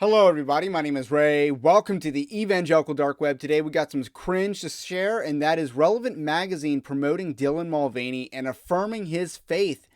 Hello, everybody. My name is Ray. Welcome to the Evangelical Dark Web. Today, we got some cringe to share, and that is Relevant Magazine promoting Dylan Mulvaney and affirming his faith.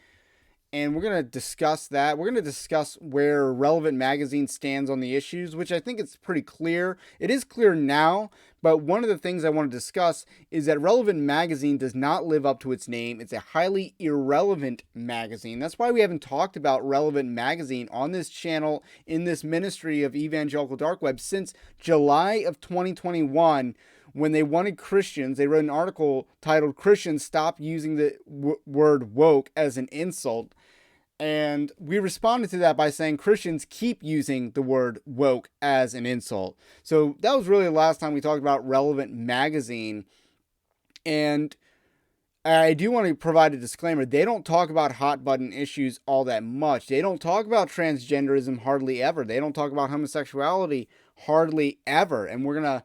And we're going to discuss that. We're going to discuss where Relevant Magazine stands on the issues, which I think it's pretty clear. It is clear now, but one of the things I want to discuss is that Relevant Magazine does not live up to its name. It's a highly irrelevant magazine. That's why we haven't talked about Relevant Magazine on this channel in this ministry of Evangelical Dark Web since July of 2021. When they wanted Christians, they wrote an article titled "Christians Stop Using the Word Woke as an Insult." And we responded to that by saying Christians keep using the word woke as an insult. So that was really the last time we talked about Relevant Magazine. And I do want to provide a disclaimer. They don't talk about hot button issues all that much. They don't talk about transgenderism hardly ever. They don't talk about homosexuality hardly ever. And we're going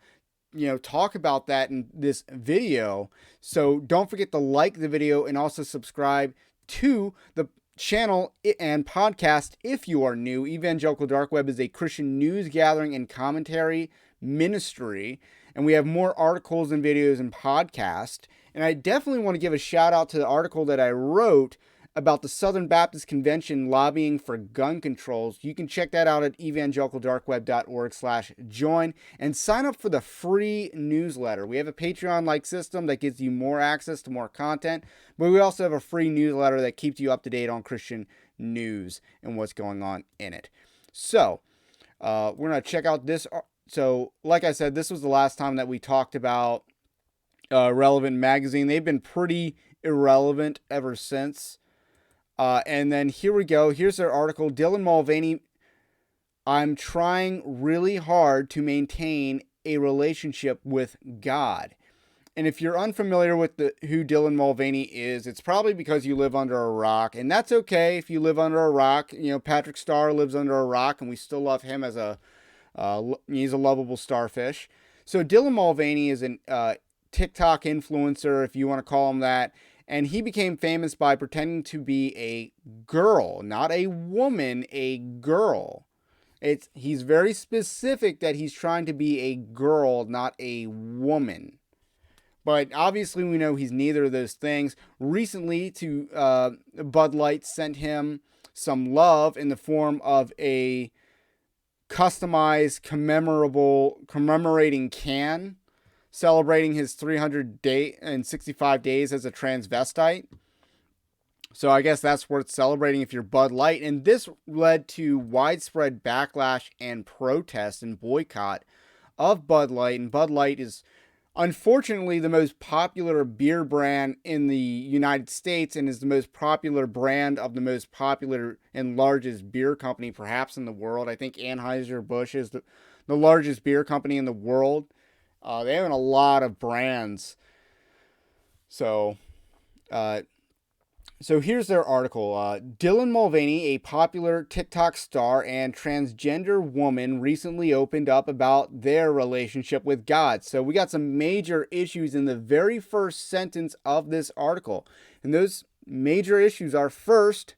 to talk about that in this video. So don't forget to like the video and also subscribe to the channel and podcast if you are new. Evangelical Dark Web is a Christian news gathering and commentary ministry, and we have more articles and videos and podcasts. And I definitely want to give a shout out to the article that I wrote about the Southern Baptist Convention lobbying for gun controls. You can check that out at evangelicaldarkweb.org/join and sign up for the free newsletter. We have a Patreon-like system that gives you more access to more content, but we also have a free newsletter that keeps you up to date on Christian news and what's going on in it. So, we're going to check out this. So, like I said, this was the last time that we talked about Relevant Magazine. They've been pretty irrelevant ever since. And then here we go. Here's their article. Dylan Mulvaney, I'm trying really hard to maintain a relationship with God. And if you're unfamiliar with who Dylan Mulvaney is, it's probably because you live under a rock. And that's okay if you live under a rock. Patrick Star lives under a rock, and we still love him as he's a lovable starfish. So Dylan Mulvaney is a TikTok influencer, if you want to call him that. And he became famous by pretending to be a girl, not a woman, a girl. He's very specific that he's trying to be a girl, not a woman. But obviously we know he's neither of those things. Recently, Bud Light sent him some love in the form of a customized commemorating can, celebrating his 365 days as a transvestite. So I guess that's worth celebrating if you're Bud Light. And this led to widespread backlash and protest and boycott of Bud Light. And Bud Light is unfortunately the most popular beer brand in the United States and is the most popular brand of the most popular and largest beer company perhaps in the world. I think AnheuserBusch is the largest beer company in the world. They own a lot of brands. So here's their article. Dylan Mulvaney, a popular TikTok star and transgender woman, recently opened up about their relationship with God. So we got some major issues in the very first sentence of this article. And those major issues are, first,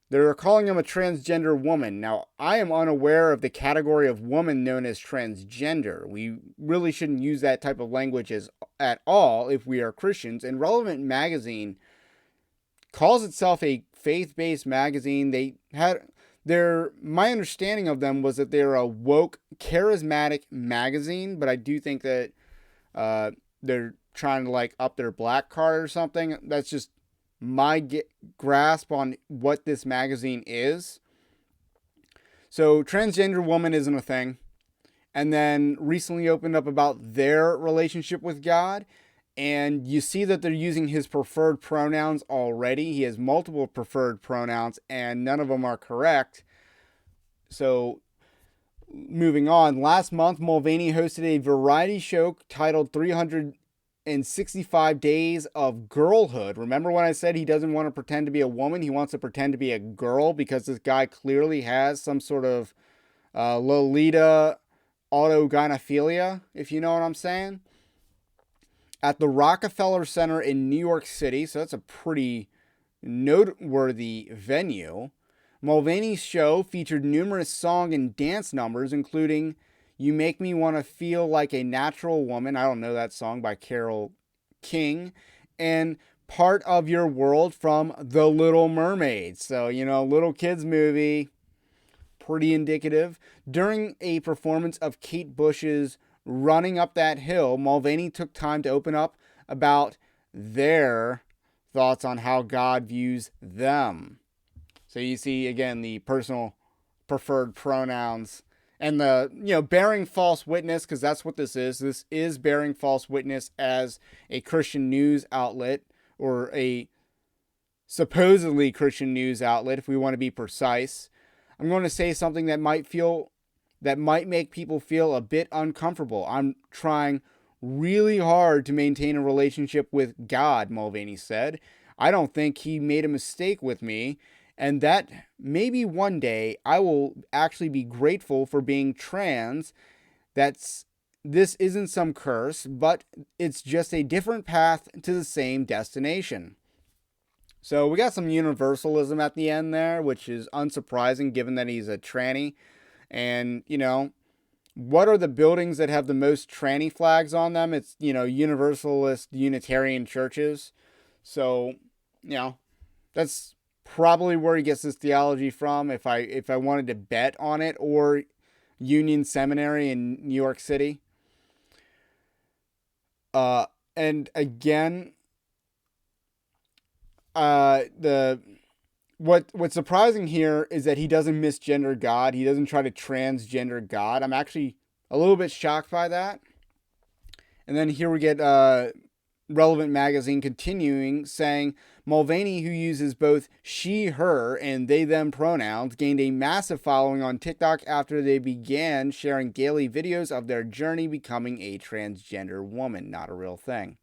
they're calling him a transgender woman. Now, I am unaware of the category of woman known as transgender. We really shouldn't use that type of language at all if we are Christians. And Relevant Magazine calls itself a faith-based magazine. My understanding of them was that they're a woke, charismatic magazine, but I do think that they're trying to up their black card or something. That's just my grasp on what this magazine is. So transgender woman isn't a thing. And then recently opened up about their relationship with God. And you see that they're using his preferred pronouns already. He has multiple preferred pronouns and none of them are correct. So moving on, last month Mulvaney hosted a variety show titled 365 Days of Girlhood. Remember when I said he doesn't want to pretend to be a woman? He wants to pretend to be a girl because this guy clearly has some sort of Lolita autogynephilia, if you know what I'm saying. At the Rockefeller Center in New York City, so that's a pretty noteworthy venue. Mulvaney's show featured numerous song and dance numbers, including You Make Me Want to Feel Like a Natural Woman. I don't know that song, by Carole King. And Part of Your World from The Little Mermaid. So, little kids movie. Pretty indicative. During a performance of Kate Bush's Running Up That Hill, Mulvaney took time to open up about their thoughts on how God views them. So you see, again, the personal preferred pronouns and the, bearing false witness, because that's what this is. This is bearing false witness as a Christian news outlet, or a supposedly Christian news outlet, if we want to be precise. I'm going to say something that might make people feel a bit uncomfortable. I'm trying really hard to maintain a relationship with God, Mulvaney said. I don't think he made a mistake with me, and that maybe one day I will actually be grateful for being trans. This isn't some curse, but it's just a different path to the same destination. So we got some universalism at the end there, which is unsurprising given that he's a tranny. And, what are the buildings that have the most tranny flags on them? It's, Universalist Unitarian churches. So, that's probably where he gets his theology from, if I wanted to bet on it, or Union Seminary in New York City. And again, what's surprising here is that he doesn't misgender God. He doesn't try to transgender God. I'm actually a little bit shocked by that. And then here we get Relevant Magazine continuing, saying Mulvaney, who uses both she, her, and they, them pronouns, gained a massive following on TikTok after they began sharing daily videos of their journey becoming a transgender woman. Not a real thing.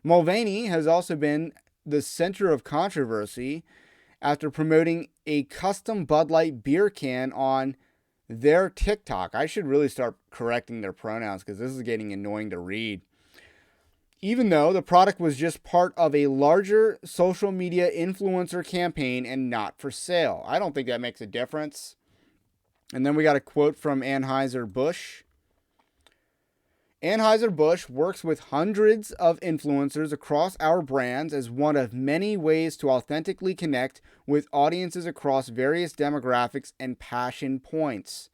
Mulvaney has also been the center of controversy after promoting a custom Bud Light beer can on their TikTok. I should really start correcting their pronouns, because this is getting annoying to read. Even though the product was just part of a larger social media influencer campaign and not for sale. I don't think that makes a difference. And then we got a quote from AnheuserBusch. AnheuserBusch works with hundreds of influencers across our brands as one of many ways to authentically connect with audiences across various demographics and passion points.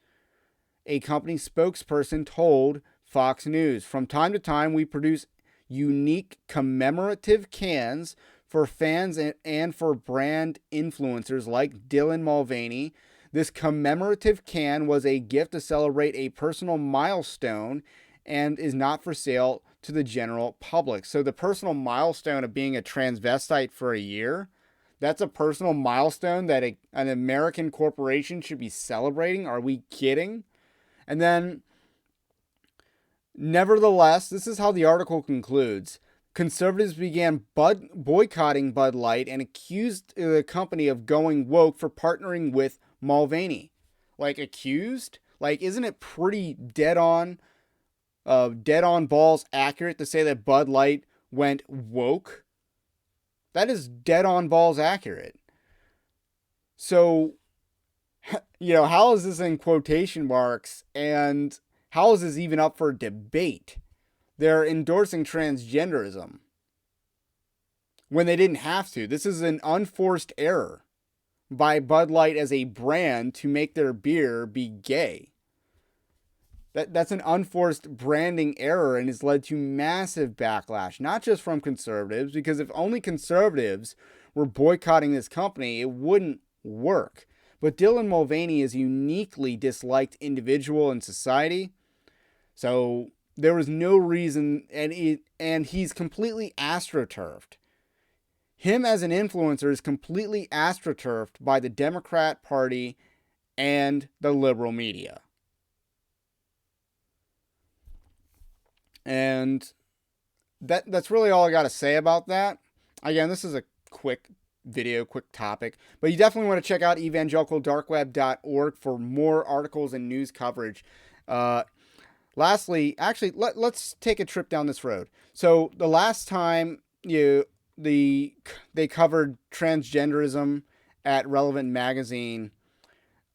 A company spokesperson told Fox News, from time to time we produce unique commemorative cans for fans and for brand influencers like Dylan Mulvaney. This commemorative can was a gift to celebrate a personal milestone and is not for sale to the general public. So the personal milestone of being a transvestite for a year, that's a personal milestone that an American corporation should be celebrating? Are we kidding? And then, nevertheless, this is how the article concludes. Conservatives began boycotting Bud Light and accused the company of going woke for partnering with Mulvaney. Like, accused? Like, isn't it pretty dead on balls accurate to say that Bud Light went woke? That is dead on balls accurate. So, how is this in quotation marks, and how is this even up for debate? They're endorsing transgenderism when they didn't have to. This is an unforced error by Bud Light as a brand to make their beer be gay. That's an unforced branding error and has led to massive backlash, not just from conservatives, because if only conservatives were boycotting this company, it wouldn't work. But Dylan Mulvaney is a uniquely disliked individual in society, so there was no reason, and he's completely astroturfed. Him as an influencer is completely astroturfed by the Democrat Party and the liberal media. And that's really all I got to say about that. Again, this is a quick video, quick topic, but you definitely want to check out evangelicaldarkweb.org for more articles and news coverage. Lastly, actually, let's take a trip down this road. So the last time they covered transgenderism at Relevant Magazine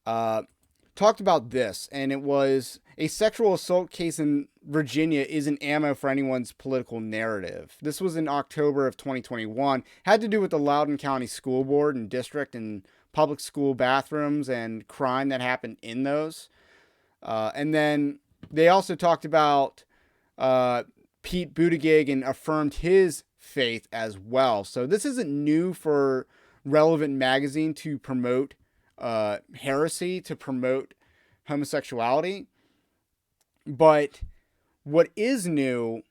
talked about this, and it was a sexual assault case in Virginia isn't ammo for anyone's political narrative. This was in October of 2021. Had to do with the Loudoun County School Board and district and public school bathrooms and crime that happened in those. And then they also talked about Pete Buttigieg and affirmed his faith as well. So this isn't new for Relevant Magazine to promote heresy, to promote homosexuality. But what is new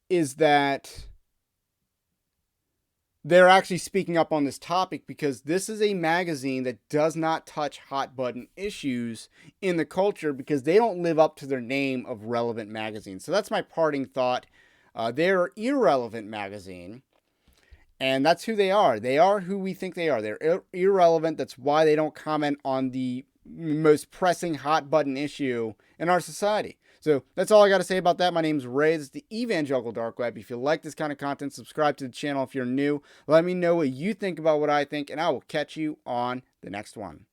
is that they're actually speaking up on this topic, because this is a magazine that does not touch hot button issues in the culture, because they don't live up to their name of Relevant Magazine. So that's my parting thought. They're Irrelevant Magazine, and that's who they are. They are who we think they are. They're irrelevant. That's why they don't comment on the most pressing hot button issue in our society. So that's all I got to say about that. My name's Ray. This is the Evangelical Dark Web. If you like this kind of content, subscribe to the channel if you're new. Let me know what you think about what I think, and I will catch you on the next one.